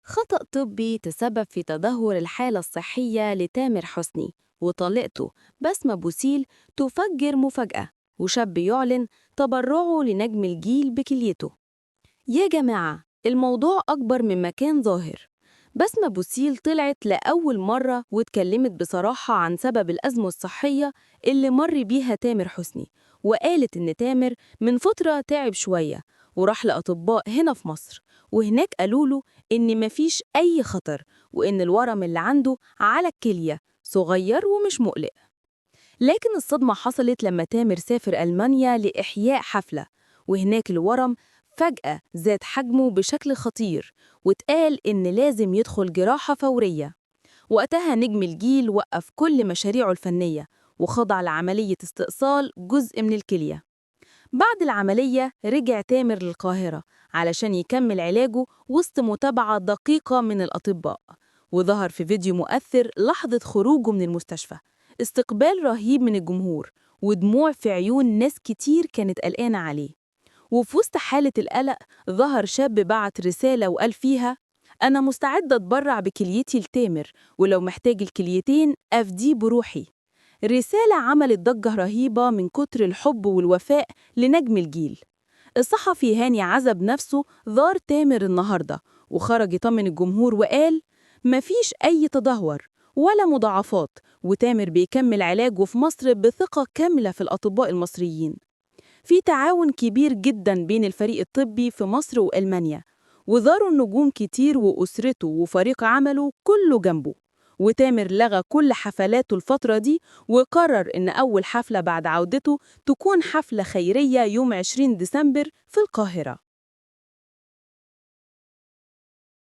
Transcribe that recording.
خطأ طبي تسبب في تدهور الحالة الصحية لتامر حسني وطليقته بسمة بوسيل تفجر مفاجأة، وشاب يعلن تبرعه لنجم الجيل بكليته. يا جماعة، الموضوع أكبر مما كان ظاهر. بسمة بوسيل طلعت لأول مرة واتكلمت بصراحة عن سبب الأزمة الصحية اللي مر بيها تامر حسني، وقالت إن تامر من فترة تعب شوية وراح لأطباء هنا في مصر، وهناك قالوله إن مفيش أي خطر وإن الورم اللي عنده على الكلية صغير ومش مقلق. لكن الصدمة حصلت لما تامر سافر ألمانيا لإحياء حفلة، وهناك الورم فجأة زاد حجمه بشكل خطير، واتقال إن لازم يدخل جراحة فورية. وقتها نجم الجيل وقف كل مشاريعه الفنية وخضع لعملية استئصال جزء من الكلية. بعد العملية رجع تامر للقاهرة علشان يكمل علاجه وسط متابعة دقيقة من الأطباء، وظهر في فيديو مؤثر لحظة خروجه من المستشفى. استقبال رهيب من الجمهور ودموع في عيون ناس كتير كانت قلقانة عليه. وفي وسط حالة القلق ظهر شاب بعت رسالة وقال فيها: أنا مستعد أتبرع بكليتي لتامر، ولو محتاج الكليتين أفديه بروحي. رسالة عملت ضجة رهيبة من كتر الحب والوفاء لنجم الجيل. الصحفي هاني عزب نفسه زار تامر النهاردة وخرج يطمن الجمهور وقال: مفيش أي تدهور ولا مضاعفات، وتامر بيكمل علاجه في مصر بثقة كاملة في الأطباء المصريين. في تعاون كبير جدا بين الفريق الطبي في مصر وألمانيا، وزاروا النجوم كتير وأسرته وفريق عمله كله جنبه. وتامر لغى كل حفلاته الفترة دي وقرر إن أول حفلة بعد عودته تكون حفلة خيرية يوم 20 ديسمبر في القاهرة.